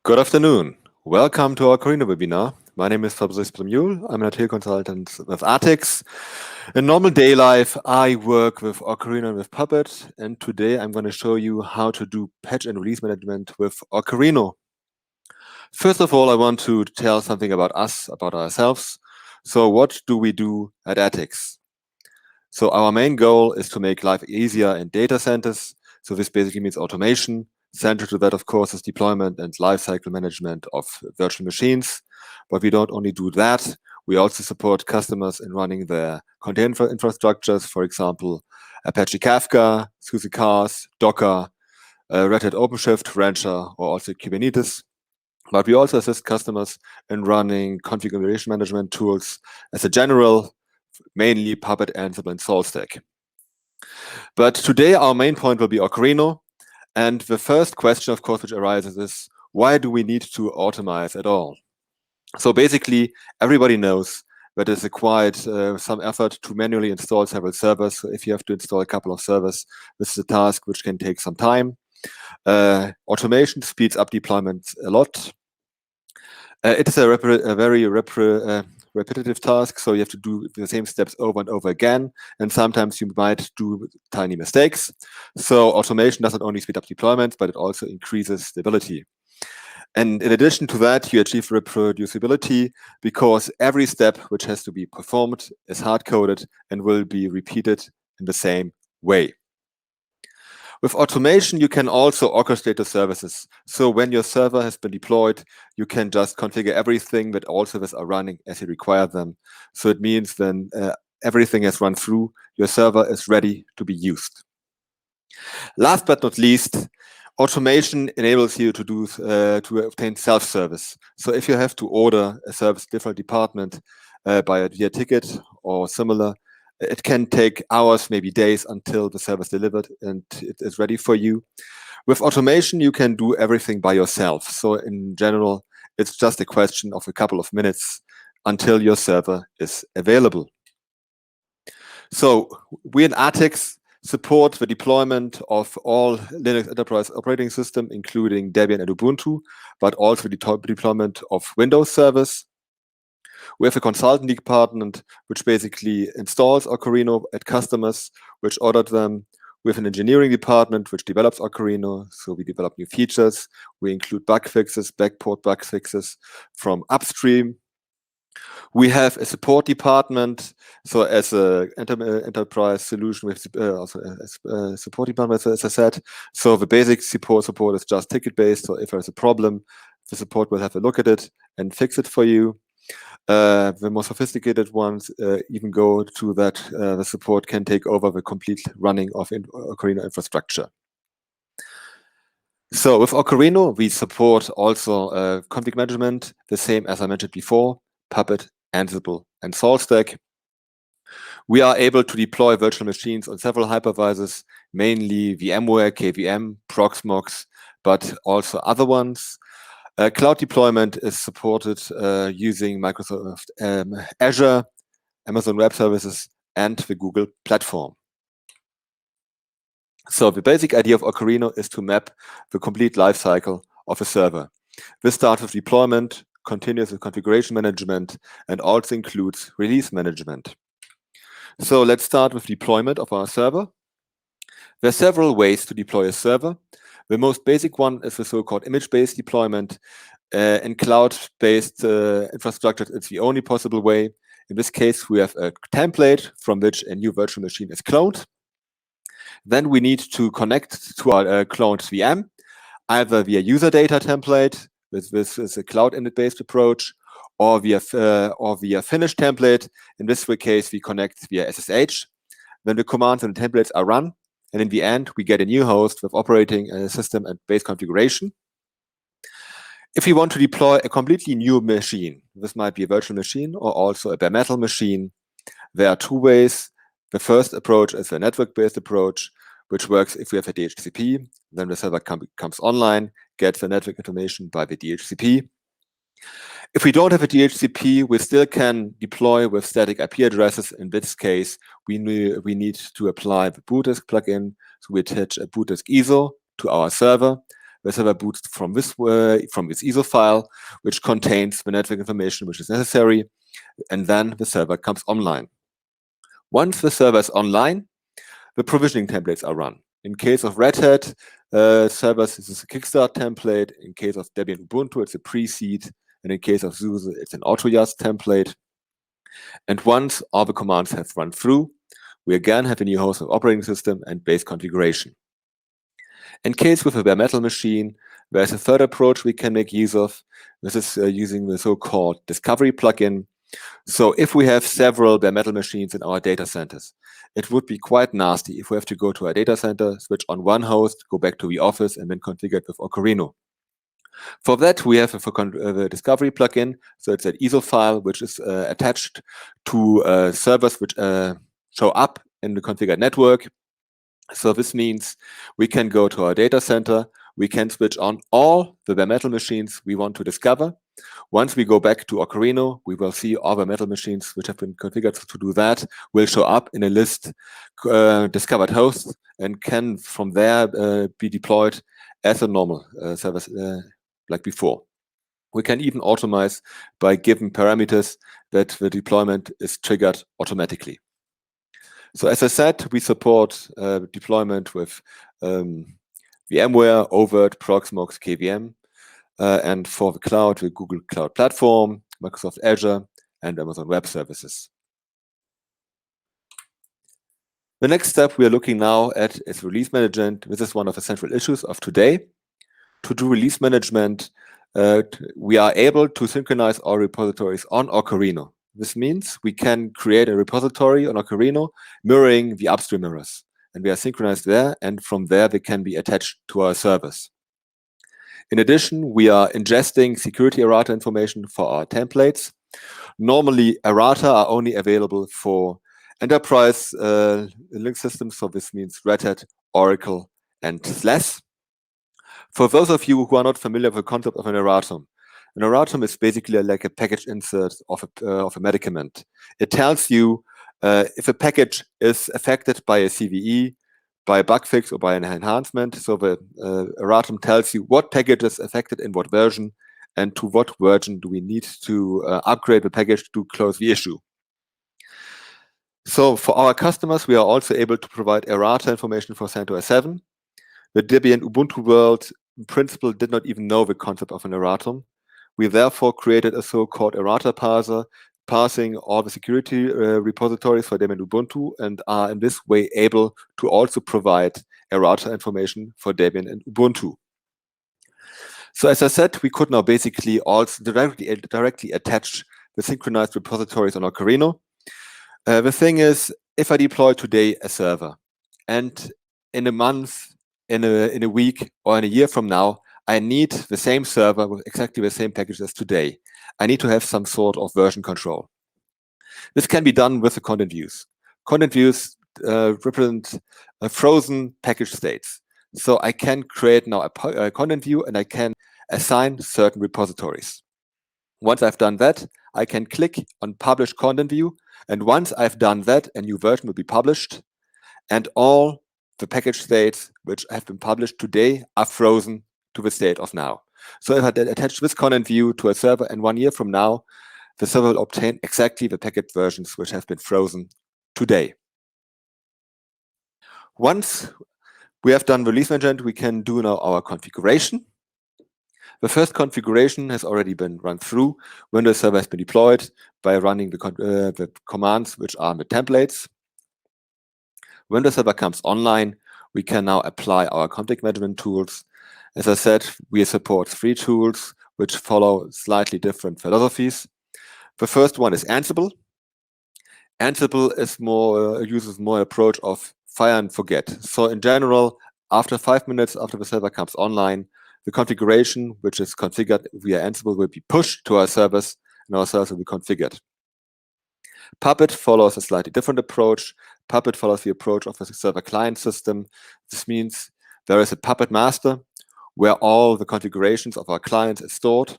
Good afternoon. Welcome to our Ocarina webinar. My name is Fabrice Plemiul. I'm an IT consultant with Artix. In normal day life, I work with Ocarina and with Puppet, and today I'm going to show you how to do patch and release management with Ocarina. First of all, I want to tell something about us, about ourselves. So what do we do at Artix? So our main goal is to make life easier in data centers. So this basically means automation. Central to that, of course, is deployment and lifecycle management of virtual machines. But we don't only do that. We also support customers in running their container infrastructures, for example, Apache Kafka, SUSE Cars, Docker, Red Hat OpenShift, Rancher, or also Kubernetes. But we also assist customers in running configuration management tools as a general, mainly Puppet, Ansible, and SaltStack. But today our main point will be Ocarina. And the first question, of course, which arises is, why do we need to automate at all? So basically, everybody knows that it's required some effort to manually install several servers. So if you have to install a couple of servers, this is a task which can take some time. Automation speeds up deployment a lot. It is a very repetitive task, so you have to do the same steps over and over again, and sometimes you might do tiny mistakes. So automation doesn't only speed up deployments, but it also increases stability. And in addition to that, you achieve reproducibility because every step which has to be performed is hard-coded and will be repeated in the same way. With automation, you can also orchestrate the services. So when your server has been deployed, you can just configure everything that all servers are running as you require them. So it means then everything has run through, your server is ready to be used. Last but not least, automation enables you to do to obtain self-service. So if you have to order a service different department via ticket or similar, it can take hours, maybe days, until the service delivered and it is ready for you. With automation, you can do everything by yourself. So in general, it's just a question of a couple of minutes until your server is available. So we in Artix support the deployment of all Linux enterprise operating system, including Debian and Ubuntu, but also the deployment of Windows servers. We have a consultant department which basically installs Ocarina at customers which ordered them. We have an engineering department which develops Ocarina, so we develop new features. We include bug fixes, backport bug fixes from upstream. We have a support department, so as an enterprise solution, we have also a support department, as I said. So the basic support is just ticket-based, so if there's a problem, the support will have a look at it and fix it for you. The more sophisticated ones even go to that the support can take over the complete running of Ocarina infrastructure. So with Ocarina, we support also config management, the same as I mentioned before, Puppet, Ansible, and SaltStack. We are able to deploy virtual machines on several hypervisors, mainly VMware, KVM, Proxmox, but also other ones. Cloud deployment is supported using Microsoft Azure, Amazon Web Services, and the Google platform. So the basic idea of Ocarina is to map the complete lifecycle of a server. This starts with deployment, continues with configuration management, and also includes release management. So let's start with deployment of our server. There are several ways to deploy a server. The most basic one is the so-called image-based deployment. In cloud-based infrastructure, it's the only possible way. In this case, we have a template from which a new virtual machine is cloned. Then we need to connect to our cloned VM, either via user data template, this is a cloud-based approach, or via finished template. In this case, we connect via SSH. Then the commands and the templates are run, and in the end, we get a new host with operating system and base configuration. If we want to deploy a completely new machine, this might be a virtual machine or also a bare metal machine, there are two ways. The first approach is a network-based approach, which works if we have a DHCP. Then the server comes online, gets the network information by the DHCP. If we don't have a DHCP, we still can deploy with static IP addresses. In this case, we need to apply the bootdisk plugin. So we attach a bootdisk ISO to our server. the server boots from its ISO file, which contains the network information which is necessary, and then the server comes online. Once the server is online, the provisioning templates are run. In case of Red Hat servers, this is a Kickstart template. In case of Debian Ubuntu, it's a pre-seed. And in case of SUSE, it's an auto-yast template. And once all the commands have run through, we again have a new host of operating system and base configuration. In case with a bare metal machine, there's a third approach we can make use of. This is using the so-called discovery plugin. So if we have several bare metal machines in our data centers, it would be quite nasty if we have to go to our data center, switch on one host, go back to the office, and then configure it with Ocarina. For that, we have the discovery plugin. So it's an ISO file which is attached to servers which show up in the configured network. So this means we can go to our data center, we can switch on all the bare metal machines we want to discover. Once we go back to Ocarina, we will see all the metal machines which have been configured to do that will show up in a list discovered hosts and can from there be deployed as a normal service like before. We can even automate by given parameters that the deployment is triggered automatically. So as I said, we support deployment with VMware, Overt, Proxmox, KVM, and for the cloud, the Google Cloud Platform, Microsoft Azure, and Amazon Web Services. The next step we are looking now at is release management. This is one of the central issues of today. To do release management, we are able to synchronize our repositories on Ocarina. This means we can create a repository on Ocarina mirroring the upstream mirrors. And we are synchronized there, and from there they can be attached to our servers. In addition, we are ingesting security errata information for our templates. Normally, errata are only available for enterprise Linux systems, so this means Red Hat, Oracle, and SLES. For those of you who are not familiar with the concept of an erratum is basically like a package insert of a medicament. It tells you if a package is affected by a CVE, by a bug fix, or by an enhancement. So the erratum tells you what package is affected in what version, and to what version do we need to upgrade the package to close the issue. So for our customers, we are also able to provide errata information for CentOS 7. The Debian Ubuntu world in principle did not even know the concept of an erratum. We therefore created a so-called errata parser, parsing all the security repositories for Debian Ubuntu, and are in this way able to also provide errata information for Debian and Ubuntu. So as I said, we could now basically also directly attach the synchronized repositories on Ocarina. The thing is, if I deploy today a server, and in a month, in a week, or in a year from now, I need the same server with exactly the same package as today. I need to have some sort of version control. This can be done with the content views. Content views represent frozen package states. So I can create now a content view, and I can assign certain repositories. Once I've done that, I can click on Publish Content View. And once I've done that, a new version will be published. And all the package states which have been published today are frozen to the state of now. So if I attach this content view to a server, and 1 year from now, the server will obtain exactly the package versions which have been frozen today. Once we have done release management, we can do now our configuration. The first configuration has already been run through when the server has been deployed by running the commands which are the templates. When the server comes online, we can now apply our config management tools. As I said, we support 3 tools which follow slightly different philosophies. The first one is Ansible. Ansible is uses more an approach of fire and forget. So in general, after 5 minutes after the server comes online, the configuration which is configured via Ansible will be pushed to our servers, and our servers will be configured. Puppet follows a slightly different approach. Puppet follows the approach of a server client system. This means there is a Puppet master where all the configurations of our clients are stored.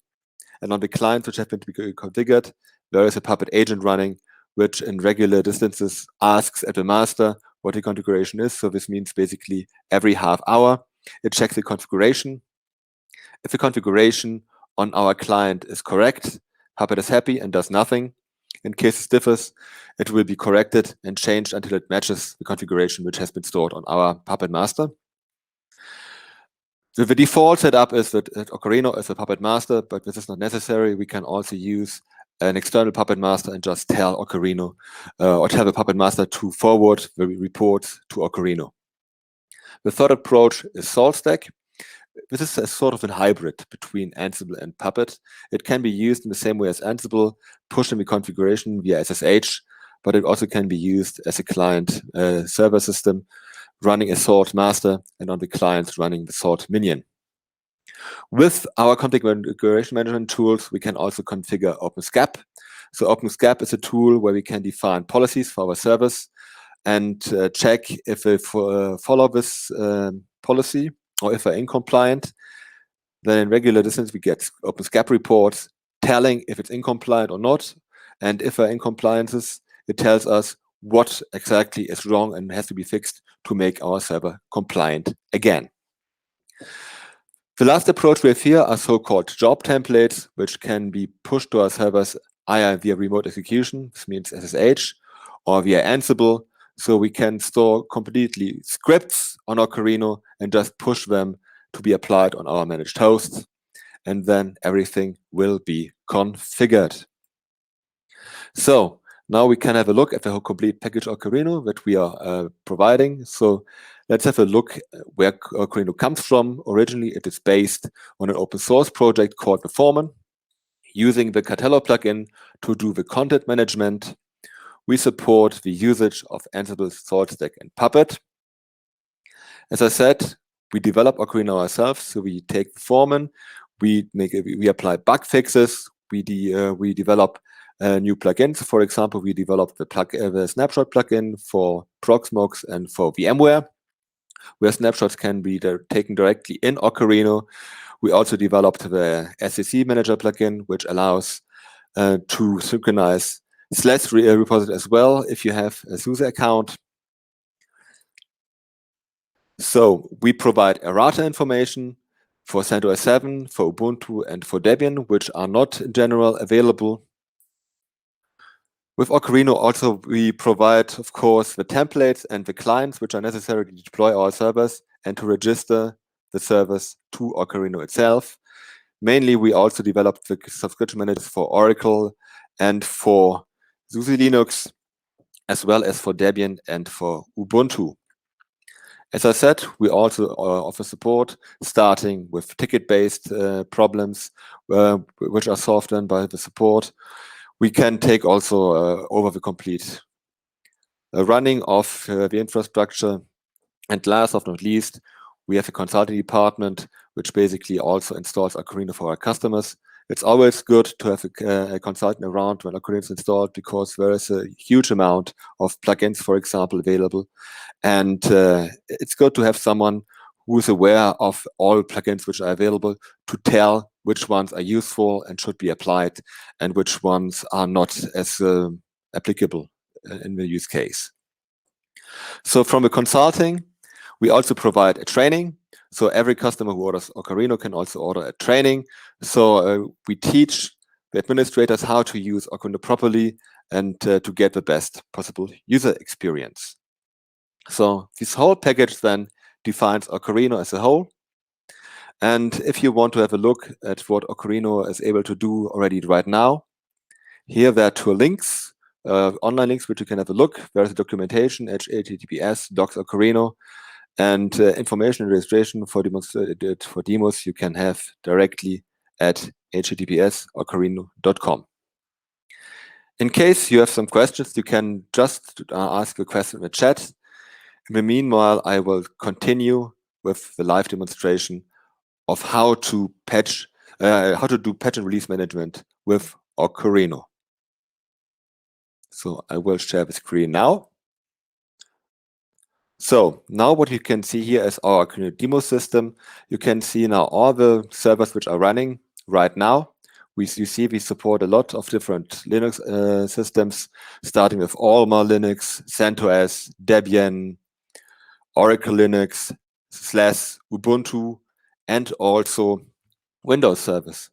And on the clients which have been configured, there is a Puppet agent running, which in regular distances asks at the master what the configuration is. So this means basically every half hour, it checks the configuration. If the configuration on our client is correct, Puppet is happy and does nothing. In case it differs, it will be corrected and changed until it matches the configuration which has been stored on our Puppet master. So the default setup is that Ocarina is a Puppet master, but this is not necessary. We can also use an external Puppet master and just tell Ocarina or tell the Puppet master to forward the report to Ocarina. The third approach is SaltStack. This is a sort of a hybrid between Ansible and Puppet. It can be used in the same way as Ansible, pushing the configuration via SSH, but it also can be used as a client server system, running a salt master, and on the client running the salt minion. With our configuration management tools, we can also configure OpenSCAP. So OpenSCAP is a tool where we can define policies for our servers and check if they follow this policy or if they're incompliant. Then in regular distance, we get OpenSCAP reports telling if it's incompliant or not. And if there are incompliances, it tells us what exactly is wrong and has to be fixed to make our server compliant again. The last approach we have here are so-called job templates, which can be pushed to our servers either via remote execution, this means SSH, or via Ansible. So we can store completely scripts on Ocarina and just push them to be applied on our managed hosts. And then everything will be configured. So now we can have a look at the whole complete package Ocarina that we are providing. So let's have a look where Ocarina comes from. Originally, it is based on an open source project called the Foreman, using the Cartello plugin to do the content management. We support the usage of Ansible, SaltStack, and Puppet. As I said, we develop Ocarina ourselves, so we take the Foreman, we apply bug fixes, we develop new plugins. For example, we developed the snapshot plugin for Proxmox and for VMware, where snapshots can be taken directly in Ocarina. We also developed the SCC Manager plugin, which allows to synchronize SLES repository as well if you have a SUSE account. So we provide errata information for CentOS 7, for Ubuntu, and for Debian, which are not in general available. With Ocarina also, we provide, of course, the templates and the clients which are necessary to deploy our servers and to register the servers to Ocarina itself. Mainly, we also developed the subscription managers for Oracle and for SUSE Linux, as well as for Debian and for Ubuntu. As I said, we also offer support, starting with ticket-based problems, which are solved then by the support. We can take also over the complete running of the infrastructure. And last but not least, we have a consulting department, which basically also installs Ocarina for our customers. It's always good to have a consultant around when Ocarina is installed, because there is a huge amount of plugins, for example, available. And it's good to have someone who is aware of all plugins which are available to tell which ones are useful and should be applied and which ones are not as applicable in the use case. So from the consulting, we also provide a training. So every customer who orders Ocarina can also order a training. So we teach the administrators how to use Ocarina properly and to get the best possible user experience. So this whole package then defines Ocarina as a whole. And if you want to have a look at what Ocarina is able to do already right now, here there are two links, online links, which you can have a look. There's a documentation at https://docs.ocarina, and information and registration for demos you can have directly at https://ocarina.com. In case you have some questions, you can just ask a question in the chat. In the meanwhile, I will continue with the live demonstration of how to do patch and release management with Ocarina. So I will share the screen now. So now what you can see here is our Ocarina demo system. You can see now all the servers which are running right now. You see we support a lot of different Linux systems, starting with Alma Linux, CentOS, Debian, Oracle Linux, SLES, Ubuntu, and also Windows service.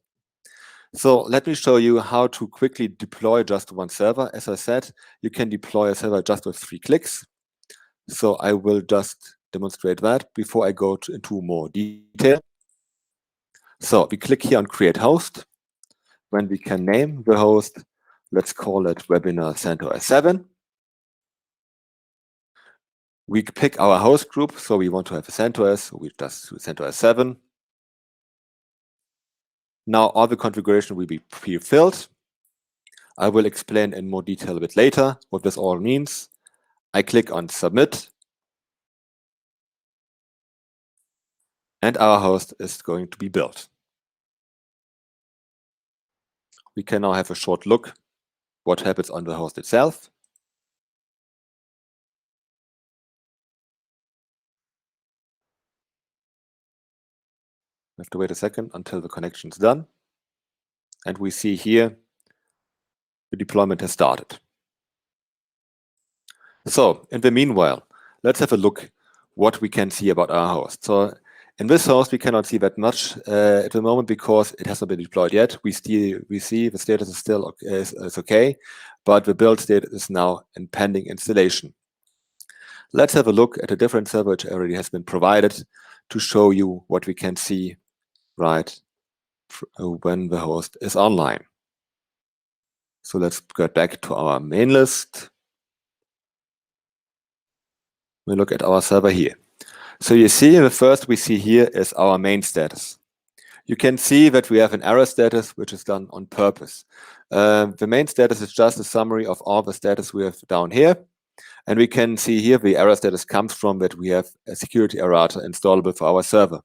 So let me show you how to quickly deploy just one server. As I said, you can deploy a server just with 3 clicks. So I will just demonstrate that before I go into more detail. So we click here on Create Host. When we can name the host, let's call it Webinar CentOS 7. We pick our host group, so we want to have a CentOS, so we just do CentOS 7. Now all the configuration will be pre-filled. I will explain in more detail a bit later what this all means. I click on Submit, and our host is going to be built. We can now have a short look what happens on the host itself. We have to wait a second until the connection is done. And we see here the deployment has started. So in the meanwhile, let's have a look what we can see about our host. So in this host, we cannot see that much at the moment because it has not been deployed yet. We see the status is still is okay, but the build state is now in pending installation. Let's have a look at a different server which already has been provided to show you what we can see right when the host is online. So let's get back to our main list. We look at our server here. So you see the first we see here is our main status. You can see that we have an error status, which is done on purpose. The main status is just a summary of all the status we have down here. And we can see here the error status comes from that we have a security errata installable for our server.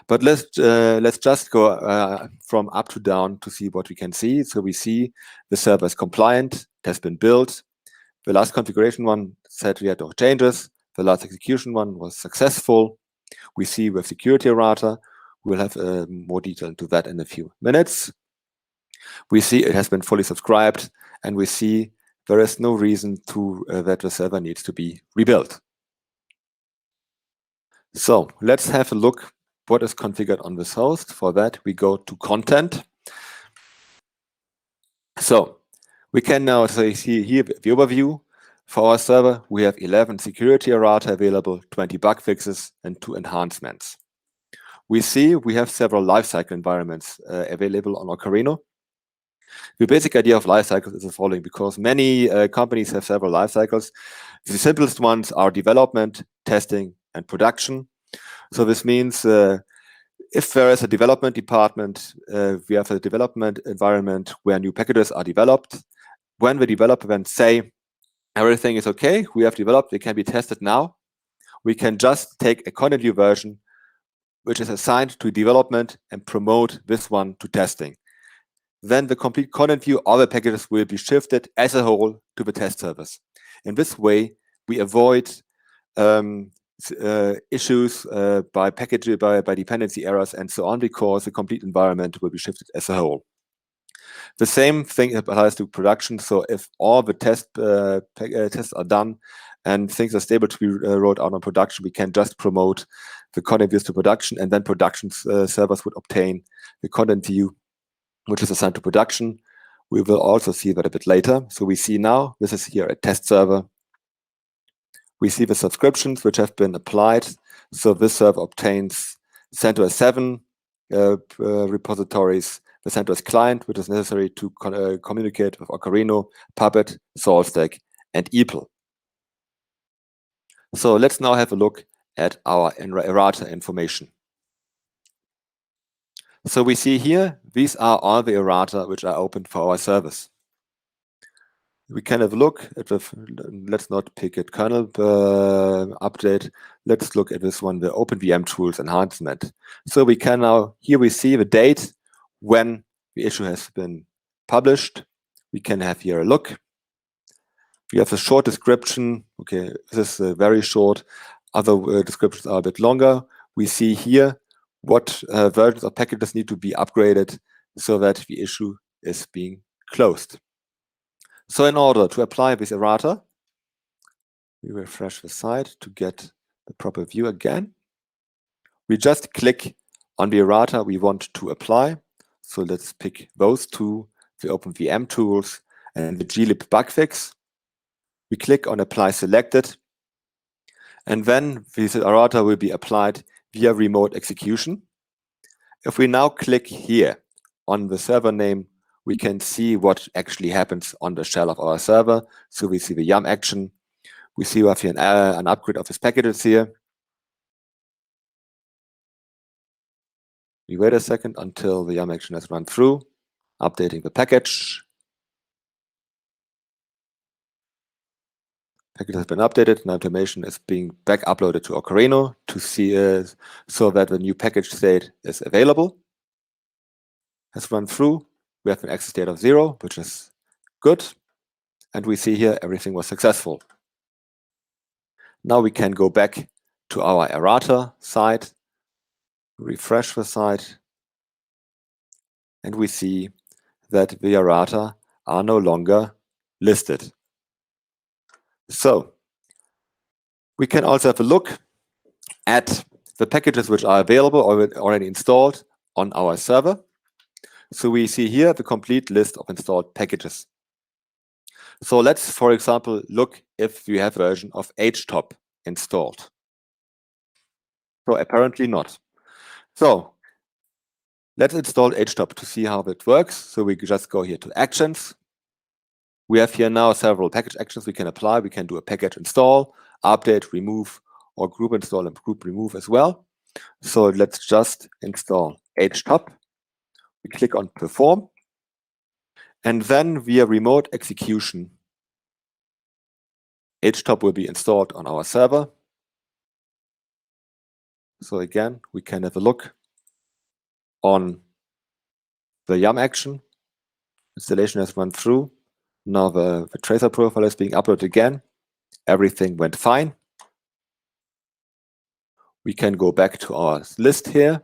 But let's just go from up to down to see what we can see. So we see the server is compliant, it has been built. The last configuration one said we had no changes. The last execution one was successful. We see with security errata. We'll have more detail into that in a few minutes. We see it has been fully subscribed, and we see there is no reason to that the server needs to be rebuilt. So let's have a look what is configured on this host. For that, we go to Content. So we can now see here the overview. For our server, we have 11 security errata available, 20 bug fixes, and 2 enhancements. We see we have several lifecycle environments available on Ocarina. The basic idea of lifecycles is the following, because many companies have several lifecycles. The simplest ones are development, testing, and production. So this means if there is a development department, we have a development environment where new packages are developed. When the developer then say, everything is okay, we have developed, they can be tested now, we can just take a content view version which is assigned to development and promote this one to testing. Then the complete content view, all the packages will be shifted as a whole to the test service. In this way, we avoid issues by dependency errors and so on, because the complete environment will be shifted as a whole. The same thing applies to production. So if all the tests are done and things are stable to be rolled out on production, we can just promote the content views to production, and then production servers would obtain the content view which is assigned to production. We will also see that a bit later. So we see now, this is here a test server. We see the subscriptions which have been applied. So this server obtains CentOS 7 repositories, the CentOS client, which is necessary to communicate with Ocarina, Puppet, SaltStack, and EPL. So let's now have a look at our errata information. So we see here, these are all the errata which are open for our service. We can have a look at the, let's not pick it kernel update. Let's look at this one, the OpenVM tools enhancement. So we can now, here we see the date when the issue has been published. We can have here a look. We have a short description. Okay, this is very short. Other descriptions are a bit longer. We see here what versions of packages need to be upgraded so that the issue is being closed. So in order to apply this errata, we refresh the site to get the proper view again. We just click On the errata, we want to apply. So let's pick those two, the OpenVM tools and the glib bug fix. We click on apply selected, and then the errata will be applied via remote execution. If we now click here on the server name, we can see what actually happens on the shell of our server. So we see the yum action. We see we have here an upgrade of these packages here. We wait a second until the yum action has run through, updating the package. Package has been updated. Now information is being back uploaded to Ocarina to see so that the new package state is available. Has run through. We have an access state of 0, which is good. And we see here everything was successful. Now we can go back to our errata side, refresh the site, and we see that the errata are no longer listed. So we can also have a look at the packages which are available or already installed on our server. So we see here the complete list of installed packages. So let's, for example, look if we have a version of htop installed. So apparently not. So let's install htop to see how it works. So we just go here to actions. We have here now several package actions we can apply. We can do a package install, update, remove, or group install and group remove as well. So let's just install htop. We click on perform. And then via remote execution, htop will be installed on our server. So again, we can have a look on the yum action. Installation has run through. Now the tracer profile is being uploaded again. Everything went fine. We can go back to our list here.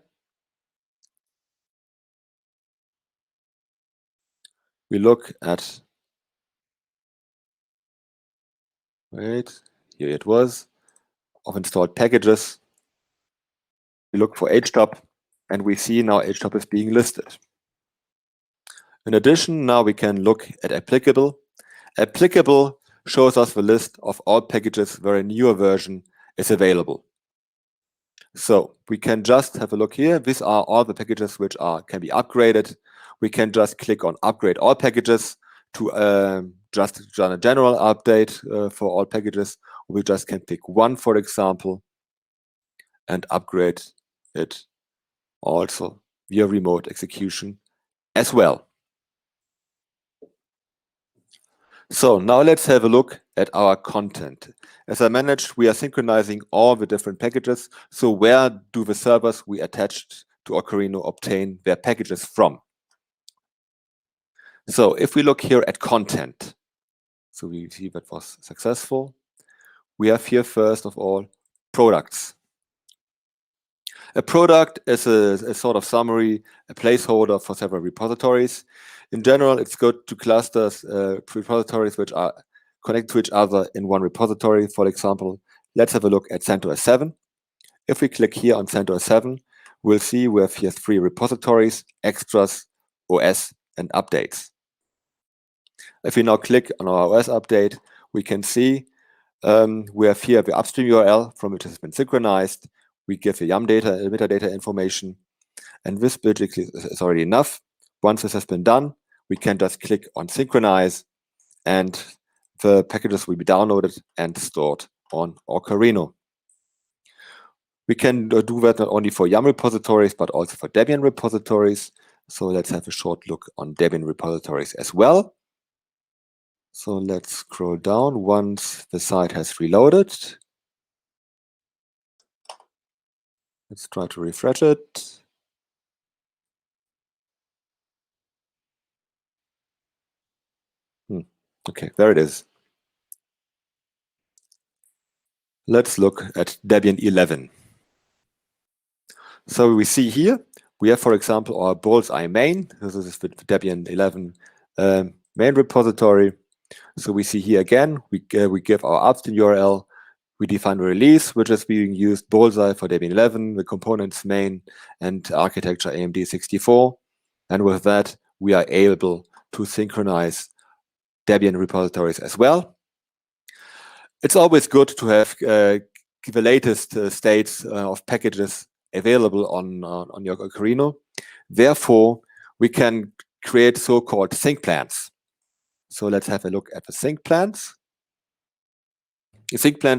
We look at, wait, here it was, of installed packages. We look for htop, and we see now htop is being listed. In addition, now we can look at applicable. Applicable shows us the list of all packages where a newer version is available. So we can just have a look here. These are all the packages which can be upgraded. We can just click on upgrade all packages to just run a general update for all packages. We just can pick one, for example, and upgrade it also via remote execution as well. So now let's have a look at our content. As I managed, we are synchronizing all the different packages. So where do the servers we attached to Ocarina obtain their packages from? So if we look here at content, so we see that was successful. We have here, first of all, products. A product is a sort of summary, a placeholder for several repositories. In general, it's good to cluster repositories which are connected to each other in one repository. For example, let's have a look at CentOS 7. If we click here on CentOS 7, we'll see we have here 3 repositories: extras, OS, and updates. If we now click on our OS update, we can see we have here the upstream URL from which has been synchronized. We give the yum data, metadata information, and this basically is already enough. Once this has been done, we can just click on synchronize, and the packages will be downloaded and stored on Ocarina. We can do that not only for yum repositories, but also for Debian repositories. So let's have a short look on Debian repositories as well. So let's scroll down once the site has reloaded. Let's try to refresh it. Okay, there it is. Let's look at Debian 11. So we see here, we have, for example, our bullseye main. This is the Debian 11 main repository. So we see here again, we give our upstream URL. We define release, which is being used Bullseye for Debian 11, the components main and architecture AMD 64. And with that, we are able to synchronize Debian repositories as well. It's always good to have the latest states of packages available on your Ocarina. Therefore, we can create so-called sync plans. So let's have a look at the sync plans. The sync plan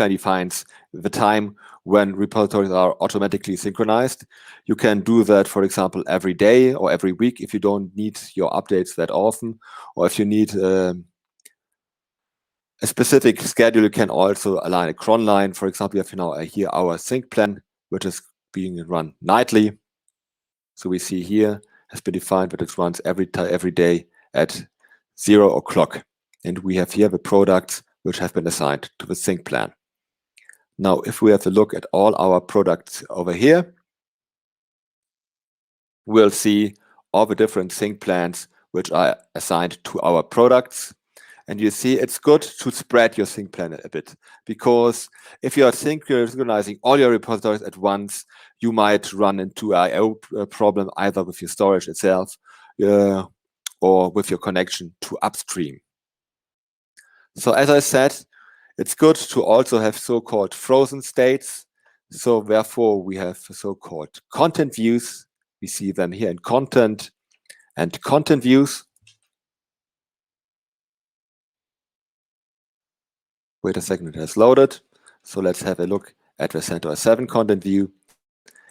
defines the time when repositories are automatically synchronized. You can do that, for example, every day or every week if you don't need your updates that often, or if you need a specific schedule, you can also align a cron line. For example, we have now here our sync plan, which is being run nightly. So we see here has been defined that it runs every day at 0 o'clock. And we have here the products which have been assigned to the sync plan. Now, if we have a look at all our products over here, we'll see all the different sync plans which are assigned to our products. And you see it's good to spread your sync plan a bit, because if you are synchronizing all your repositories at once, you might run into an I/O problem either with your storage itself or with your connection to upstream. So as I said, it's good to also have so-called frozen states. So therefore, we have so-called content views. We see them here in content and content views. Wait a second, it has loaded. So let's have a look at the CentOS 7 content view.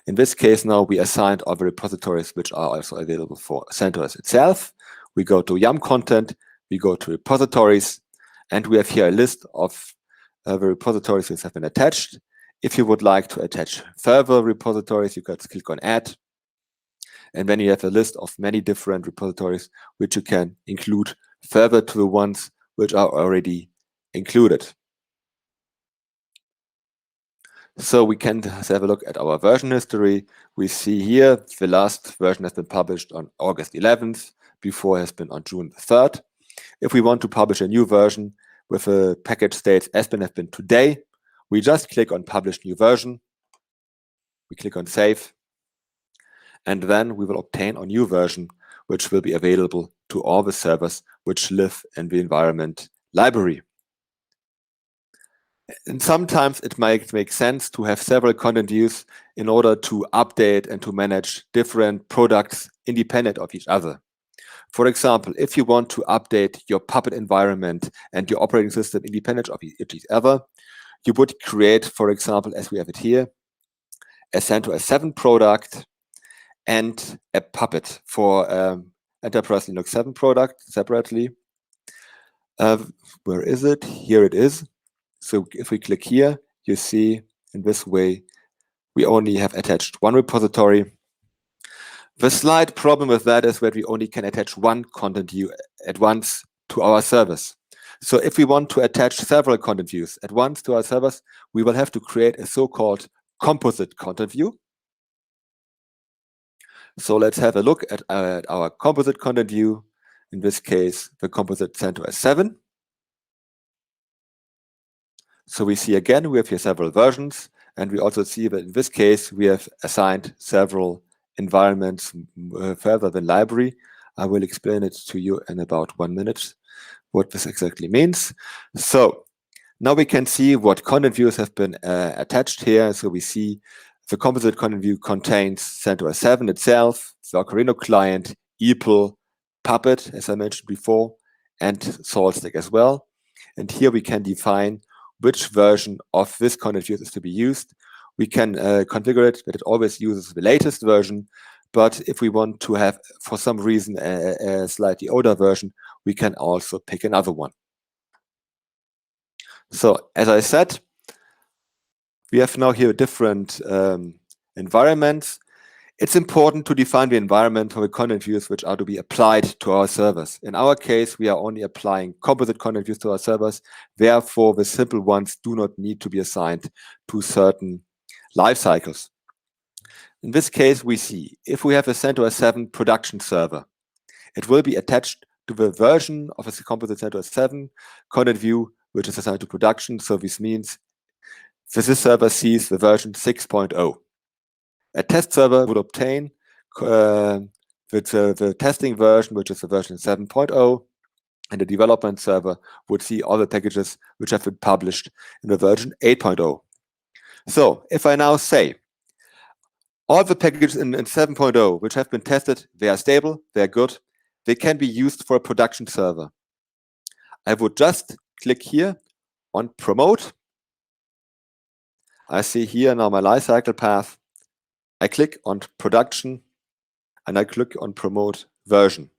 In this case now, we assigned all the repositories which are also available for CentOS itself. We go to YAM content, we go to repositories, and we have here a list of the repositories which have been attached. If you would like to attach further repositories, you can click on Add. And then you have a list of many different repositories which you can include further to the ones which are already included. So we can have a look at our version history. We see here the last version has been published on August 11th, before it has been on June 3rd. If we want to publish a new version with a package states as have been today, we just click on Publish New Version. We click on Save. And then we will obtain a new version, which will be available to all the servers which live in the environment library. And sometimes it might make sense to have several content views in order to update and to manage different products independent of each other. For example, if you want to update your Puppet environment and your operating system independent of each other, you would create, for example, as we have it here, a CentOS 7 product and a Puppet for Enterprise Linux 7 product separately. Where is it? Here it is. So if we click here, you see in this way, we only have attached one repository. The slight problem with that is that we only can attach one content view at once to our servers. So if we want to attach several content views at once to our servers, we will have to create a so-called composite content view. So let's have a look at our composite content view. In this case, the composite CentOS 7. So we see again, we have here several versions, and we also see that in this case, we have assigned several environments further than library. I will explain it to you in about 1 minute, what this exactly means. So now we can see what content views have been attached here. So we see the composite content view contains CentOS 7 itself, the Ocarina client, EPL, Puppet, as I mentioned before, and SaltStack as well. And here we can define which version of this content view is to be used. We can configure it that it always uses the latest version, but if we want to have, for some reason, a slightly older version, we can also pick another one. So as I said, we have now here different environments. It's important to define the environment for the content views which are to be applied to our servers. In our case, we are only applying composite content views to our servers. Therefore, the simple ones do not need to be assigned to certain life cycles. In this case, we see if we have a CentOS 7 production server, it will be attached to the version of a composite CentOS 7 content view, which is assigned to production. So this means this server sees the version 6.0. A test server would obtain the testing version, which is the version 7.0, and the development server would see all the packages which have been published in the version 8.0. So if I now say all the packages in 7.0 which have been tested, they are stable, they are good, they can be used for a production server. I would just click here on promote. I see here now my lifecycle path. I click on production and I click on promote version.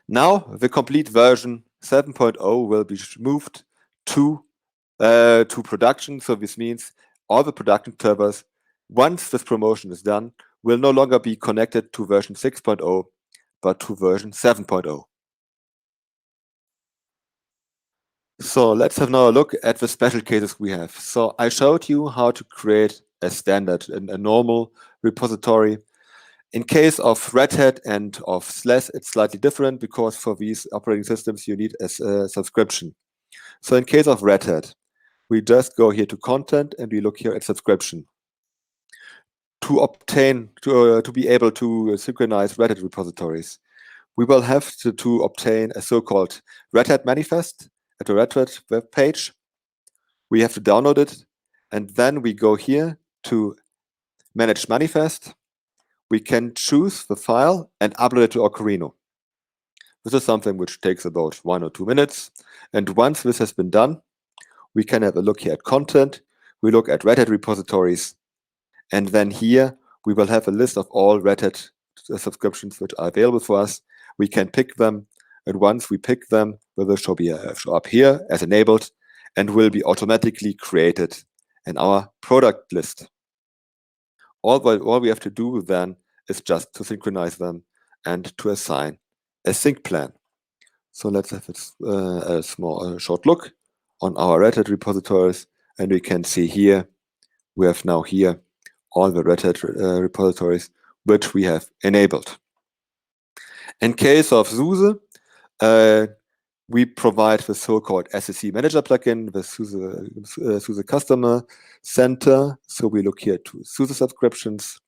Now the complete version 7.0 will be moved to production. So this means all the production servers, once this promotion is done, will no longer be connected to version 6.0, but to version 7.0. So let's have now a look at the special cases we have. So I showed you how to create a standard, a normal repository. In case of Red Hat and of SLES, it's slightly different because for these operating systems, you need a subscription. So in case of Red Hat, we just go here to content and we look here at subscription. To be able to synchronize Red Hat repositories, we will have to obtain a so-called Red Hat manifest at the Red Hat web page. We have to download it, and then we go here to manage manifest. We can choose the file and upload it to Ocarina. This is something which takes about 1 or 2 minutes. And once this has been done, we can have a look here at content. We look at Red Hat repositories. And then here, we will have a list of all Red Hat subscriptions which are available for us. We can pick them. And once we pick them, they will show up here as enabled and will be automatically created in our product list. All we have to do then is just to synchronize them and to assign a sync plan. So let's have a short look on our Red Hat repositories, and we can see here, we have now here all the Red Hat repositories which we have enabled. In case of SUSE, we provide the so-called SCC Manager plugin, the SUSE Customer Center. So we look here to SUSE subscriptions.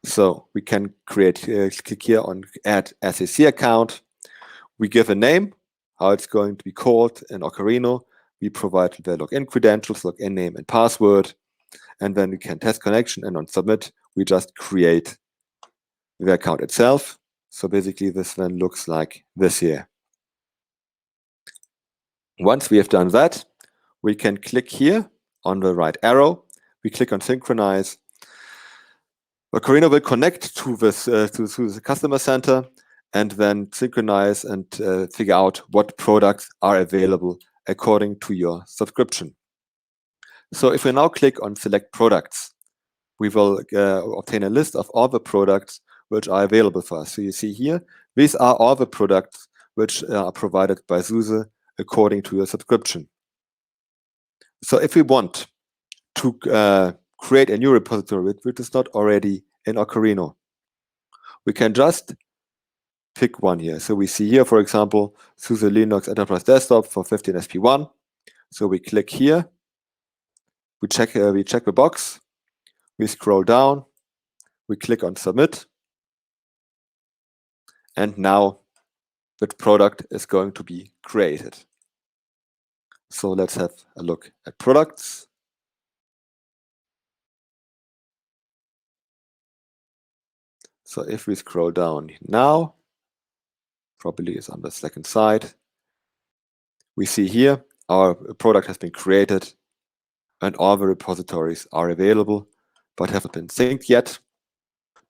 So we can click here on Add SCC Account. We give a name, how it's going to be called in Ocarina. We provide the login credentials, login name and password, and then we can test connection, and on Submit, we just create the account itself. So basically this then looks like this here. Once we have done that, we can click here on the right arrow. We click on Synchronize. Ocarina will connect to the customer center and then synchronize and figure out what products are available according to your subscription. So if we now click on Select Products, we will obtain a list of all the products which are available for us. So you see here, these are all the products which are provided by SUSE according to your subscription. So if we want to create a new repository which is not already in Ocarina, we can just pick one here. So we see here, for example, SUSE Linux Enterprise Desktop for 15SP1. So we click here, we check the box, we scroll down, we click on Submit, and now the product is going to be created. So let's have a look at products. So if we scroll down now, probably is on the second side, we see here our product has been created and all the repositories are available but haven't been synced yet.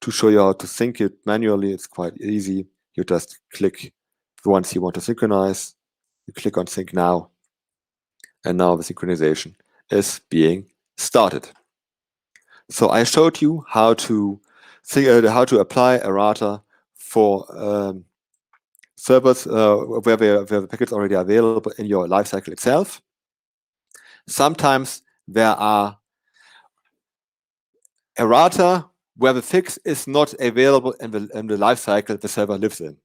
To show you how to sync it manually, it's quite easy. You just click the ones you want to synchronize, you click on Sync Now, and now the synchronization is being started. So I showed you how to apply errata for servers where the packets already are available in your lifecycle itself. Sometimes there are errata where the fix is not available in the lifecycle the server lives in,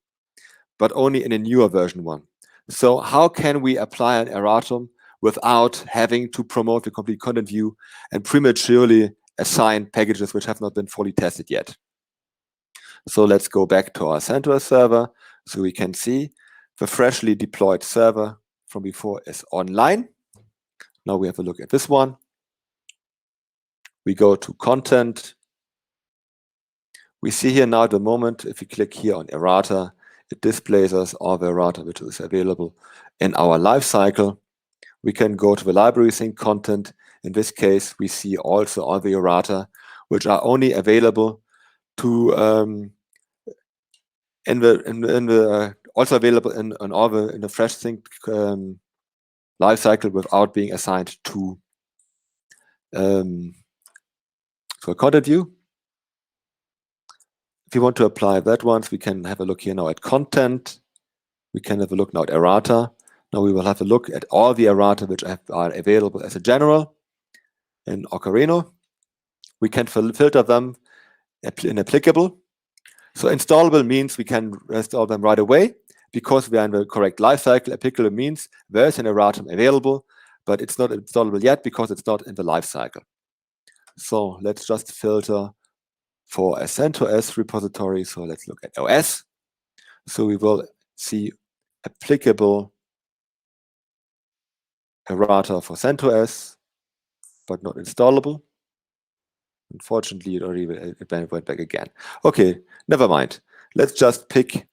but only in a newer version one. So how can we apply an erratum without having to promote the complete content view and prematurely assign packages which have not been fully tested yet? So let's go back to our CentOS server so we can see the freshly deployed server from before is online. Now we have a look at this one. We go to content. We see here now at the moment, if we click here on errata, it displays us all the errata which is available in our lifecycle. We can go to the library sync content. In this case, we see also all the errata which are only available to also available in the fresh sync lifecycle without being assigned to a content view. If you want to apply that once, we can have a look here now at content. We can have a look now at errata. Now we will have a look at all the errata which are available as a general in Ocarina. We can filter them in applicable. So installable means we can install them right away because we are in the correct lifecycle. Applicable means there is an erratum available, but it's not installable yet because it's not in the lifecycle. So let's just filter for a CentOS repository. So let's look at OS. So we will see applicable errata for CentOS, but not installable. Unfortunately, it went back again. Okay, never mind. Let's just pick.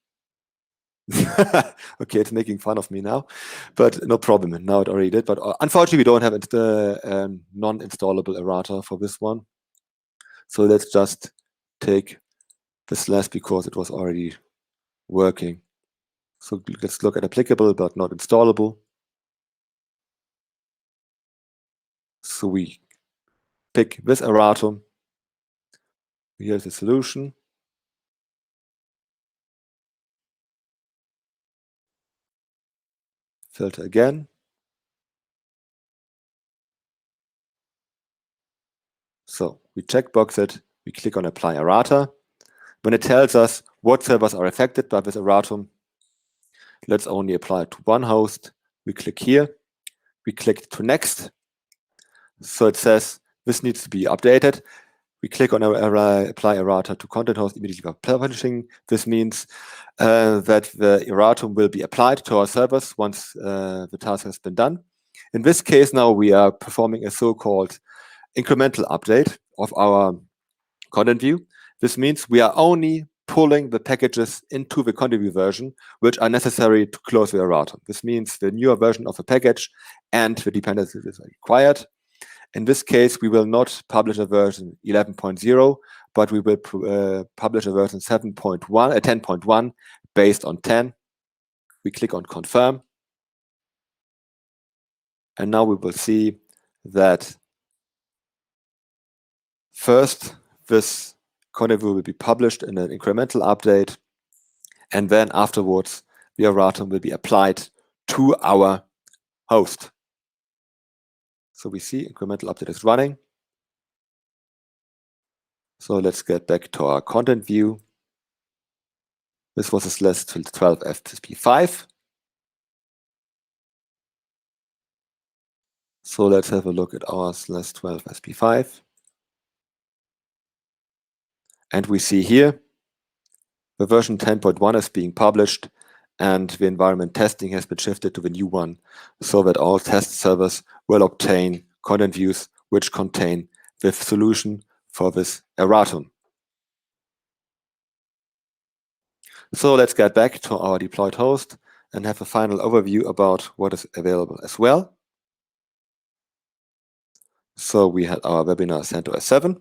Okay, it's making fun of me now, but no problem. Now it already did. But unfortunately, we don't have the non-installable errata for this one. So let's just take this last because it was already working. So let's look at applicable but not installable. So we pick this erratum. Here's the solution. Filter again. So we checkbox it. We click on apply errata. When it tells us what servers are affected by this erratum, let's only apply it to one host. We click here. We click to next. So it says this needs to be updated. We click on apply errata to content host immediately after publishing. This means that the erratum will be applied to our servers once the task has been done. In this case, now we are performing a so-called incremental update of our content view. This means we are only pulling the packages into the content view version, which are necessary to close the erratum. This means the newer version of the package and the dependencies is required. In this case, we will not publish a version 11.0, but we will publish a version 10.1 based on 10. We click on confirm. And now we will see that first, this content view will be published in an incremental update. And then afterwards, the erratum will be applied to our host. So we see incremental update is running. So let's get back to our content view. This was a /12 FSP5. So let's have a look at our /12 SP5. And we see here the version 10.1 is being published and the environment testing has been shifted to the new one so that all test servers will obtain content views which contain the solution for this erratum. So let's get back to our deployed host and have a final overview about what is available as well. So we had our webinar CentOS 7.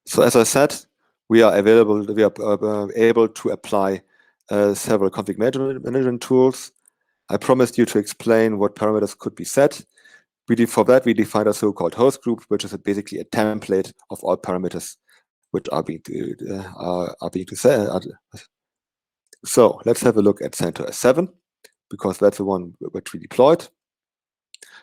So as I said, we are able to apply several config management tools. I promised you to explain what parameters could be set. For that, we defined a so-called host group, which is basically a template of all parameters which are being set. So let's have a look at CentOS 7, because that's the one which we deployed.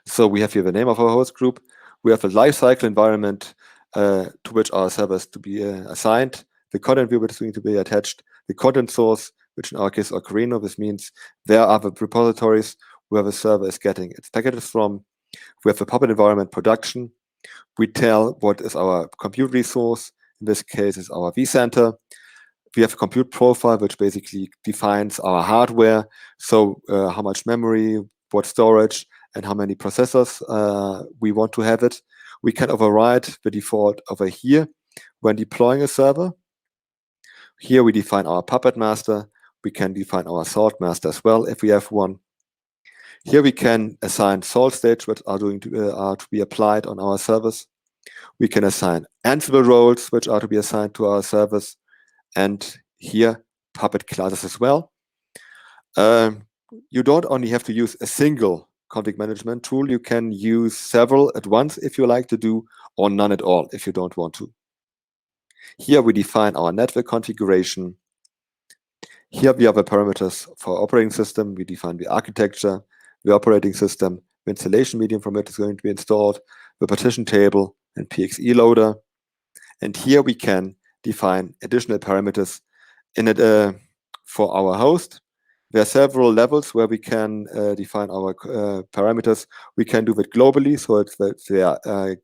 So we have here the name of our host group. We have a lifecycle environment to which our servers to be assigned, the content view which is going to be attached, the content source, which in our case Ocarina. This means there are the repositories where the server is getting its packages from. We have the Puppet environment production. We tell what is our compute resource. In this case, is our vCenter. We have a compute profile, which basically defines our hardware. So how much memory, what storage, and how many processors we want to have it. We can override the default over here when deploying a server. Here we define our Puppet master. We can define our salt master as well if we have one. Here we can assign salt states which are to be applied on our servers. We can assign Ansible roles which are to be assigned to our servers, and here Puppet classes as well. You don't only have to use a single config management tool. You can use several at once if you like to do, or none at all if you don't want to. Here we define our network configuration. Here we have the parameters for operating system. We define the architecture, the operating system, the installation medium from it is going to be installed, the partition table, and PXE loader. And here we can define additional parameters in it for our host. There are several levels where we can define our parameters. We can do it globally, so they are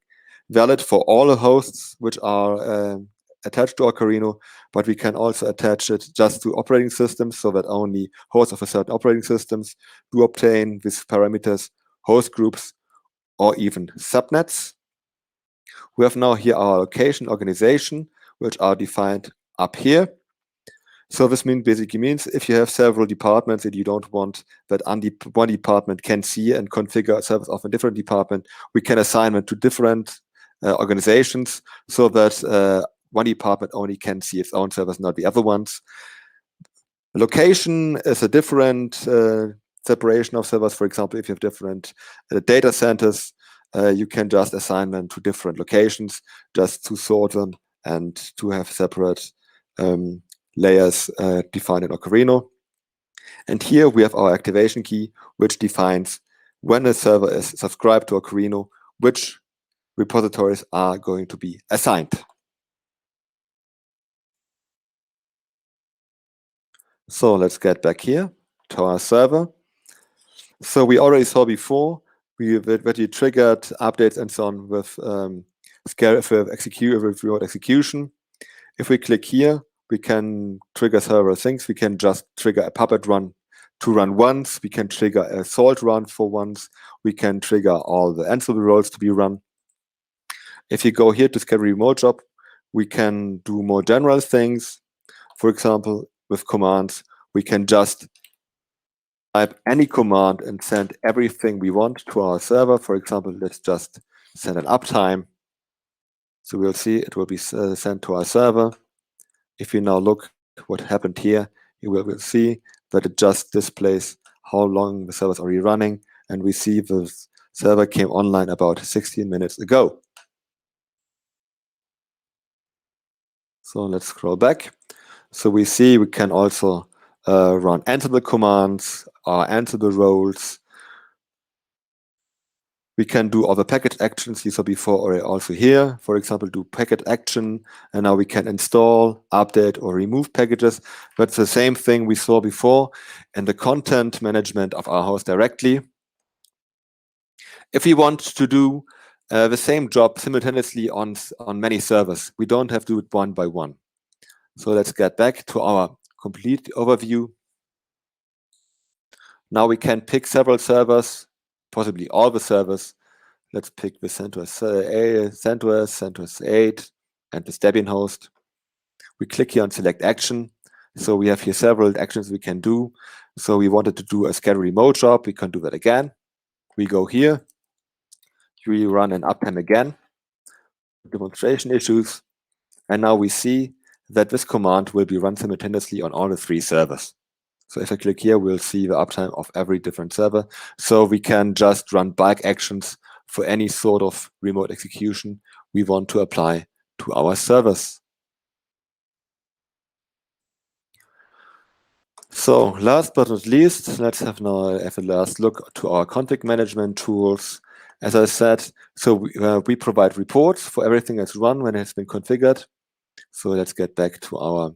valid for all the hosts which are attached to Ocarina, but we can also attach it just to operating systems, so that only hosts of a certain operating systems do obtain these parameters, host groups, or even subnets. We have now here our location organization, which are defined up here. So this basically means if you have several departments and you don't want that one department can see and configure servers of a different department, we can assign them to different organizations so that one department only can see its own servers, not the other ones. Location is a different separation of servers. For example, if you have different data centers, you can just assign them to different locations just to sort them and to have separate layers defined in Ocarina. And here we have our activation key, which defines when a server is subscribed to Ocarina, which repositories are going to be assigned. So let's get back here to our server. So we already saw before that you triggered updates and so on with remote execution. If we click here, we can trigger several things. We can just trigger a Puppet run to run once. We can trigger a salt run for once. We can trigger all the Ansible roles to be run. If you go here to schedule remote job, we can do more general things. For example, with commands, we can just type any command and send everything we want to our server. For example, let's just send an uptime. So we'll see it will be sent to our server. If you now look what happened here, you will see that it just displays how long the server is already running, and we see the server came online about 16 minutes ago. So let's scroll back. So we see we can also run Ansible commands or Ansible roles. We can do all the package actions you saw before or also here. For example, do package action, and now we can install, update, or remove packages. That's the same thing we saw before in the content management of our host directly. If we want to do the same job simultaneously on many servers, we don't have to do it one by one. So let's get back to our complete overview. Now we can pick several servers, possibly all the servers. Let's pick the CentOS 8, and the Debian host. We click here on select action. So we have here several actions we can do. So we wanted to do a schedule remote job. We can do that again. We go here. We run an uptime again. Demonstration issues. And now we see that this command will be run simultaneously on all the 3 servers. So if I click here, we'll see the uptime of every different server. So we can just run bulk actions for any sort of remote execution we want to apply to our servers. So last but not least, let's have now a last look to our config management tools. As I said, so we provide reports for everything that's run when it has been configured. So let's get back to our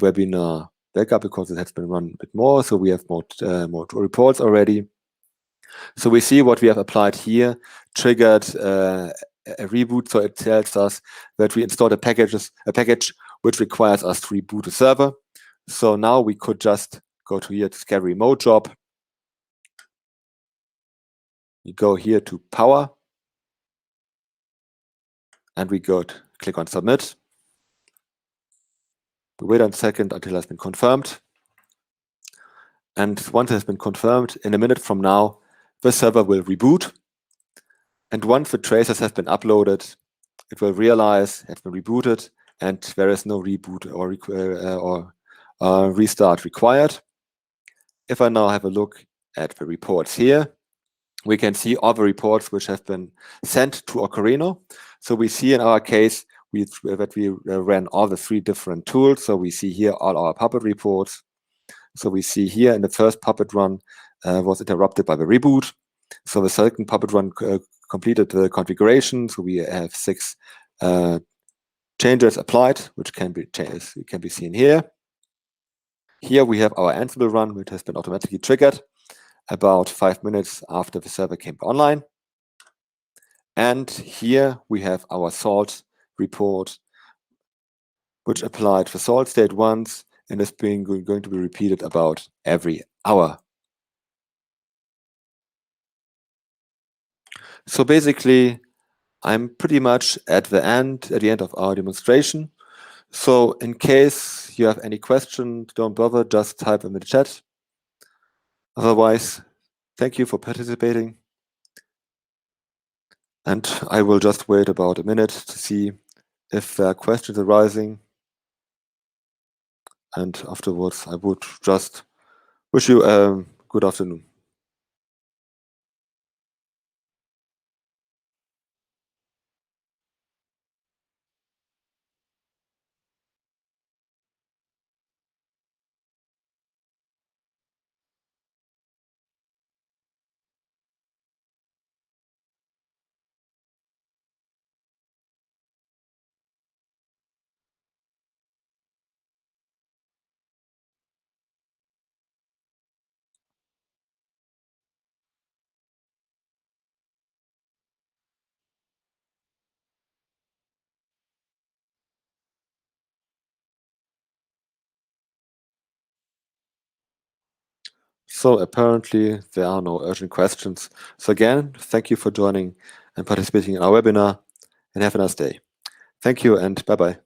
webinar backup because it has been run a bit more, so we have more reports already. So we see what we have applied here triggered a reboot, so it tells us that we installed a package which requires us to reboot the server. So now we could just go to here to schedule remote job. We go here to power, and we click on submit. We wait a second until it has been confirmed. And once it has been confirmed, in a minute from now, the server will reboot. And once the traces have been uploaded, it will realize it's been rebooted and there is no reboot or restart required. If I now have a look at the reports here, we can see all the reports which have been sent to Ocarina. So we see in our case that we ran all the 3 different tools. So we see here all our Puppet reports. So we see here in the first Puppet run was interrupted by the reboot. So the second Puppet run completed the configuration. So we have 6 changes applied, which can be seen here. Here we have our Ansible run, which has been automatically triggered about 5 minutes after the server came online. And here we have our salt report, which applied the salt state once and is going to be repeated about every hour. So basically, I'm pretty much at the end of our demonstration. So in case you have any questions, don't bother, just type them in the chat. Otherwise, thank you for participating. And I will just wait about a minute to see if there are questions arising. And afterwards, I would just wish you a good afternoon. So apparently there are no urgent questions. So again, thank you for joining and participating in our webinar, and have a nice day. Thank you and bye-bye.